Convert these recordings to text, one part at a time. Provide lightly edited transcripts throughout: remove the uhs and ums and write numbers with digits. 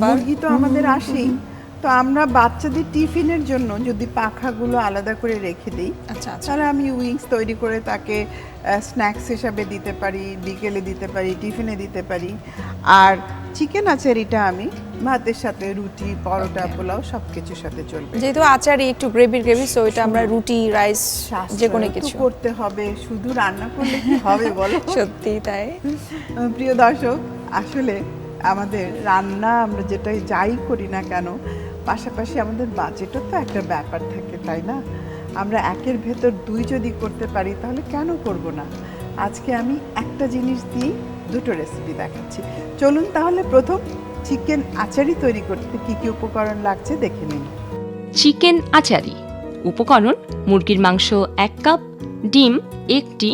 মুরগি তো আমাদের আসেই, তো আমরা বাচ্চাদের টিফিনের জন্য যদি পাখাগুলো আলাদা করে রেখে দিই, আচ্ছা তাহলে আমি উইংস তৈরি করে তাকে স্ন্যাক্স হিসাবে দিতে পারি, বিকেলে দিতে পারি, টিফিনে দিতে পারি। আর চিকেন আচারিটা আমি ভাতের সাথে, রুটি, পরোটা, পোলাও সব কিছুর সাথে চলবে। যেহেতু আচারি একটু গ্রেভি সো এটা আমরা রুটি, রাইস যে কোনো কিছু করতে হবে, শুধু রান্না করলে কি হবে বলো? সত্যি তাই। প্রিয় দর্শক, আসলে আমাদের রান্না আমরা যেটাই যাই করি না কেন, পাশাপাশি আমাদের বাজেটও তো একটা ব্যাপার থাকে, তাই না? আমরা একের ভেতর দুই যদি করতে পারি তাহলে কেন করব না? আজকে আমি একটা জিনিস দিয়ে দুটো রেসিপি দেখাচ্ছি। চলুন তাহলে প্রথম চিকেন আচারি তৈরি করতে কি কি উপকরণ লাগছে দেখে নিন। চিকেন আচারি উপকরণ: মুরগির মাংস 1 কাপ, ডিম 1টি,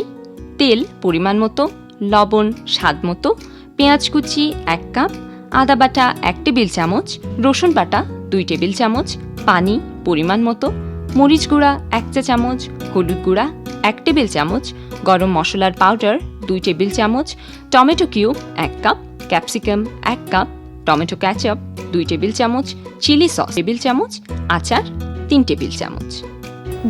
তেল পরিমাণ মতো, লবণ স্বাদ মতো, পেঁয়াজ কুচি 1 কাপ, আদা বাটা 1 টেবিল চামচ, রসুন বাটা 2 টেবিল চামচ, পানি পরিমাণ মতো, মরিচ গুঁড়া 1 চা চামচ, হলুদ গুঁড়া 1 টেবিল চামচ, গরম মশলার পাউডার 2 টেবিল চামচ, tomato cube 1 cup, capsicum 1 cup, tomato ketchup 2 table চামচ, চিলি সস টেবিল চামচ, আচার 3 টেবিল চামচ।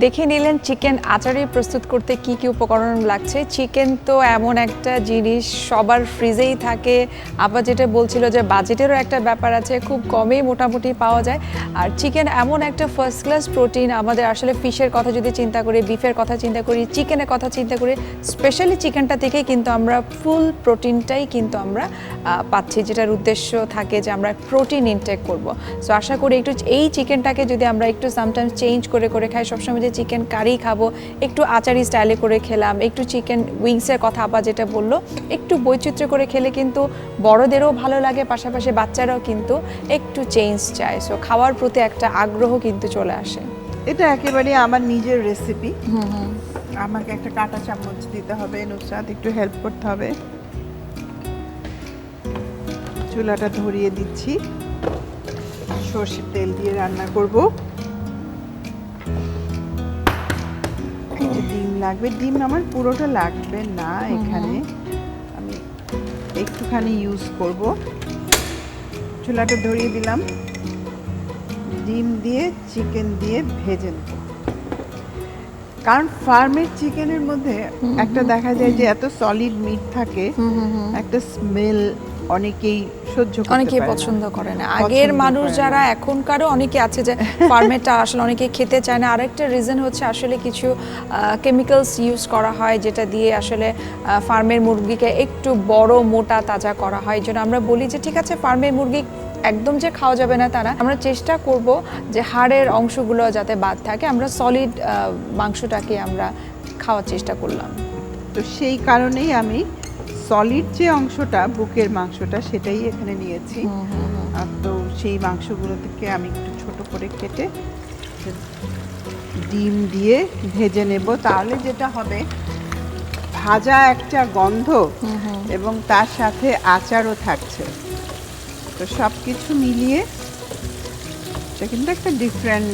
দেখে নিলেন চিকেন আচারি প্রস্তুত করতে কি কি উপকরণ লাগছে। চিকেন তো এমন একটা জিনিস সবার ফ্রিজেই থাকে, আবার যেটা বলছিল যে বাজেটেরও একটা ব্যাপার আছে, খুব কমেই মোটামুটি পাওয়া যায়। আর চিকেন এমন একটা ফার্স্ট ক্লাস প্রোটিন, আমাদের আসলে ফিশের কথা যদি চিন্তা করি, বিফের কথা চিন্তা করি, চিকেনের কথা চিন্তা করি, স্পেশালি চিকেনটা থেকেই কিন্তু আমরা ফুল প্রোটিনটাই কিন্তু আমরা পাচ্ছি, যেটার উদ্দেশ্য থাকে যে আমরা প্রোটিন ইনটেক করব। সো আশা করি একটু এই চিকেনটাকে যদি আমরা একটু সামটাইমস চেঞ্জ করে করে খাই, সবসময় যে চিকেন কারি খাবো, একটু আচারি স্টাইলে করে খেলাম, একটু চিকেন উইংসের কথা আবার যেটা বললো, একটু বৈচিত্র্য করে খেলে কিন্তু বড়দেরও ভালো লাগে, পাশাপাশি বাচ্চারাও কিন্তু একটু চেঞ্জ চায়। সো খাওয়ার প্রতি একটা আগ্রহ কিন্তু চলে আসে। এটা একেবারে আমার নিজের রেসিপি। আমাকে একটা কাঁটা চামচ দিতে হবে, নুসরাত একটু হেল্প করতে হবে। চুলাটা ধরিয়ে দিচ্ছি, সরষের তেল দিয়ে রান্না করব। ডিম লাগবে, ডিম আমার পুরোটা লাগবে না, এখানে আমি একটুখানি ইউজ করব। চুলাটা ধরিয়ে দিলাম, ডিম দিয়ে চিকেন দিয়ে ভেজে নেব। কারণ ফার্মের চিকেনের মধ্যে একটা দেখা যায় যে এত সলিড মিট থাকে, একটা স্মেল অনেকেই সহ্য করতে পারে না, অনেকেই পছন্দ করে না। আগের মানুষ যারা, এখনকারও অনেকে আছে যে ফার্মেরটা আসলে অনেকে খেতে চায় না। আরেকটা রিজন হচ্ছে আসলে কিছু কেমিক্যালস ইউজ করা হয়, যেটা দিয়ে আসলে ফার্মের মুরগিকে একটু বড়, মোটা, তাজা করা হয়। এই জন্য আমরা বলি যে ঠিক আছে, ফার্মের মুরগি একদম যে খাওয়া যাবে না তা না, আমরা চেষ্টা করব যে হাড়ের অংশগুলো যাতে বাদ থাকে, আমরা সলিড মাংসটাকে আমরা খাওয়ার চেষ্টা করলাম। তো সেই কারণেই আমি সলিড যে অংশটা, বুকের মাংসটা, সেটাই এখানে নিয়েছি। তো সেই মাংসগুলো থেকে আমি একটু ছোট করে কেটে ডিম দিয়ে ভেজে নেব। তাহলে যেটা হবে, ভাজা একটা গন্ধ এবং তার সাথে আচারও থাকছে, তো সব কিছু মিলিয়ে এটা কিন্তু একটা ডিফারেন্ট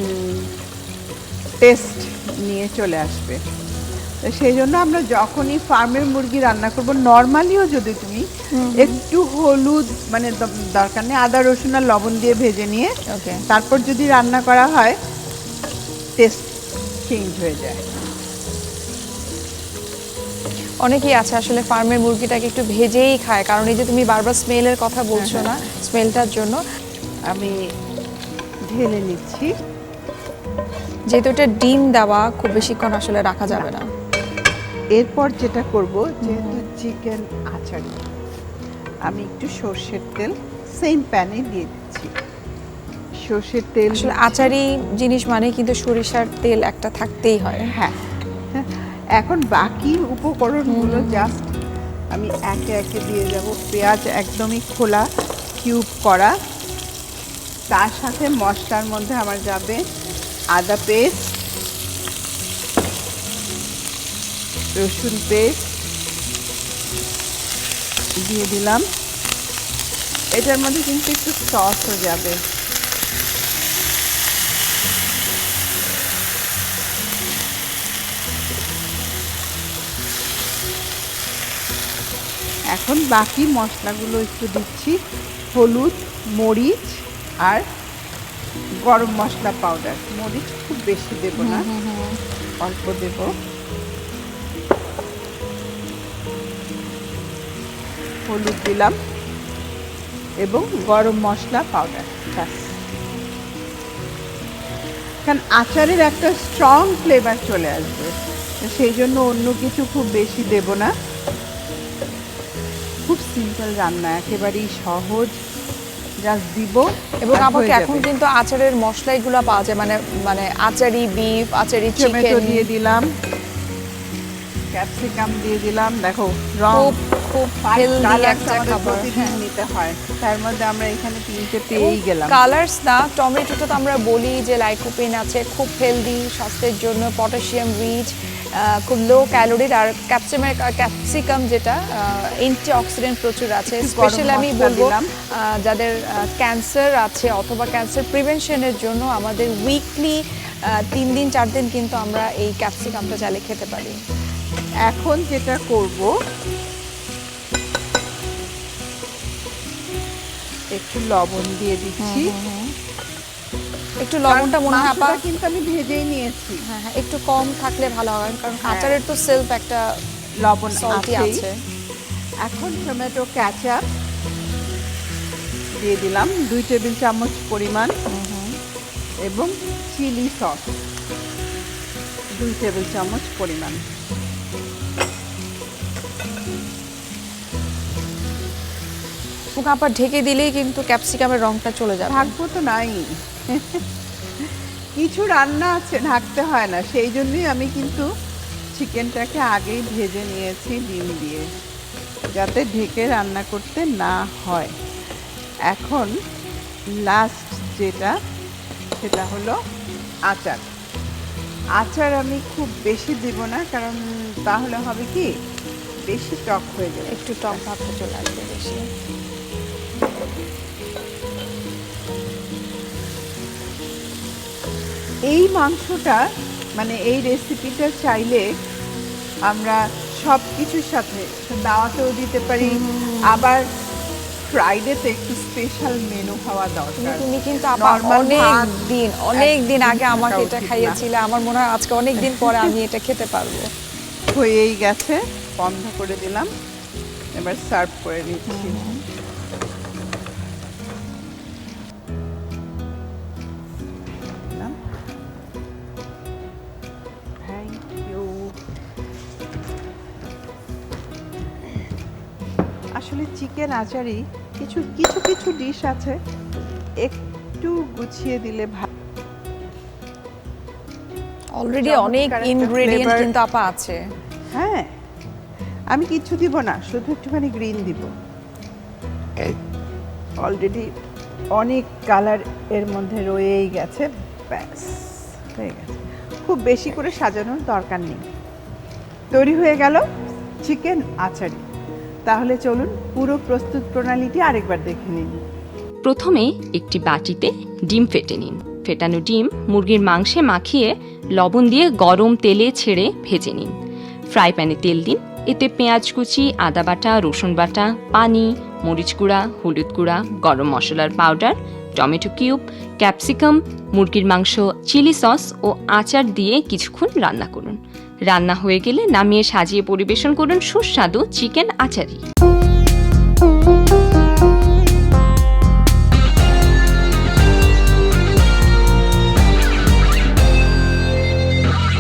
টেস্ট নিয়ে চলে আসবে। তো সেই জন্য আমরা যখনই ফার্মের মুরগি রান্না করব, নর্মালিও যদি তুমি একটু হলুদ, মানে দরকার নেই, আদা রসুন আর লবণ দিয়ে ভেজে নিয়ে তারপর যদি রান্না করা হয়, টেস্ট চেঞ্জ হয়ে যায়। অনেকেই আছে আসলে ফার্মের মুরগিটাকে একটু ভেজেই খায়, কারণ এই যে তুমি বারবার স্মেলের কথা বলছো না, স্মেলটার জন্য। আমি ঢেলে নিচ্ছি। যেহেতু এটা ডিম দেওয়া, খুব বেশিক্ষণ আসলে রাখা যাবে না। এরপর যেটা করব, যেহেতু চিকেন আচারি, আমি একটু সর্ষের তেল সেম প্যানে দিয়ে দিচ্ছি। সর্ষের তেল, আসলে আচারি জিনিস মানে কিন্তু সরিষার তেল একটা থাকতেই হয়। হ্যাঁ। এখন বাকি উপকরণগুলো জাস্ট আমি একে একে দিয়ে যাব। পেঁয়াজ একদমই খোলা, কিউব করা। তার সাথে মশলার মধ্যে আমার যাবে আদা পেস্ট, রসুন পেস্ট দিয়ে দিলাম। এটার মধ্যে কিন্তু একটু সসও যাবে। এখন বাকি মশলাগুলো একটু দিচ্ছি। হলুদ, মরিচ আর গরম মশলা পাউডার। মরিচ খুব বেশি দেব না, অল্প দেব। হলুদ দিলাম এবং গরম মশলা পাউডার। ব্যাস, কারণ আচারের একটা স্ট্রং ফ্লেভার চলে আসবে, সেই জন্য অন্য কিছু খুব বেশি দেব না। খুব সিম্পল রান্না, একেবারেই সহজ, জাস্ট দিব। এবং আমাকে এখন কিন্তু আচারের মশলাগুলো পাওয়া যায়, মানে মানে achari beef, achari tomato chicken দিয়ে দিলাম, ক্যাপসিকাম দিয়ে দিলাম। দেখো রং খুব হেলদি একটা খাবার নিতে হয়, তার মধ্যে আমরা এখানে 3টে পেয়েই গেলাম। কালার্স না, টমেটোটা তো আমরা বলি যে লাইকোপিন আছে, খুব হেলদি, স্বাস্থ্যের জন্য পটাশিয়াম রিচ, খুব লো ক্যালোরির। আর ক্যাপসিকাম যেটা অ্যান্টিঅক্সিডেন্ট প্রচুর আছে। স্পেশালি আমি বলবো যাদের ক্যান্সার আছে অথবা ক্যান্সার প্রিভেনশনের জন্য আমাদের উইকলি 3 দিন 4 দিন কিন্তু আমরা এই ক্যাপসিকামটা চাইলে খেতে পারি। এখন যেটা করব, একটু লবণ দিয়ে দিচ্ছি। একটু লবণটা মনে হয় আপা কিন্তু আমি ভেজেই নিয়েছি। হ্যাঁ, একটু কম থাকলে ভালো হয়, কারণ আচারের তো সেলফ একটা লবণ আছে। এখন টমেটো কেচাপ দিয়ে দিলাম 2 টেবিল চামচ পরিমাণ, এবং চিলি সস 2 টেবিল চামচ পরিমাণ। আপা ঢেকে দিলেই কিন্তু ক্যাপসিকামের রংটা চলে যাবে। ঢাকবো তো নাই, কিছু রান্না আছে ঢাকতে হয় না, সেই জন্যই আমি কিন্তু চিকেনটাকে আগেই ভেজে নিয়েছি ডিম দিয়ে, যাতে ঢেকে রান্না করতে না হয়। এখন লাস্ট যেটা, সেটা হলো আচার। আচার আমি খুব বেশি দিব না, কারণ তাহলে হবে কি বেশি টক হয়ে যাবে, একটু টক ভাবটা চলে আসবে বেশি। এই মাংসটা মানে এই রেসিপিটা চাইলে আমরা সব কিছুর সাথে দাওয়াতেও দিতে পারি, আবার ফ্রাইডেতে একটু স্পেশাল মেনু খাওয়া দরকার। তুমি কিন্তু অনেক দিন আগে আমাকে এটা খাইয়েছিলে, আমার মনে হয় আজকে অনেক দিন পরে আমি এটা খেতে পারবো। হয়েই গেছে, বন্ধ করে দিলাম, এবার সার্ভ করে দিচ্ছি। আসলে চিকেন আচারি কিছু কিছু কিছু ডিশ আছে একটু গুছিয়ে দিলে ভালো। অলরেডি অনেক ইনগ্রেডিয়েন্ট কিন্তু আপা আছে। হ্যাঁ, আমি কিছু দিব না, শুধু একটুখানি গ্রিন দিব। অলরেডি অনেক কালার এর মধ্যে রয়েই গেছে, ব্যাস হয়ে গেছে। খুব বেশি করে সাজানোর দরকার নেই। তৈরি হয়ে গেল চিকেন আচারি। তাহলে চলুন পুরো প্রস্তুত প্রণালীটি আরেকবার দেখে নিন। প্রথমে একটি বাটিতে ডিম ফেটে নিন। ফেটানো ডিম মুরগির মাংসে মাখিয়ে লবণ দিয়ে গরম তেলে ছেড়ে ভেজে নিন। ফ্রাই প্যানে তেল দিন, এতে পেঁয়াজ কুচি, আদা বাটা, রসুন বাটা, পানি, মরিচ গুঁড়া, হলুদ গুঁড়া, গরম মশলার পাউডার, টমেটো কিউব, ক্যাপসিকাম, মুরগির মাংস, চিলি সস ও আচার দিয়ে কিছুক্ষণ রান্না করুন। রান্না হয়ে গেলে নামিয়ে সাজিয়ে পরিবেশন করুন সুস্বাদু চিকেন আচারি।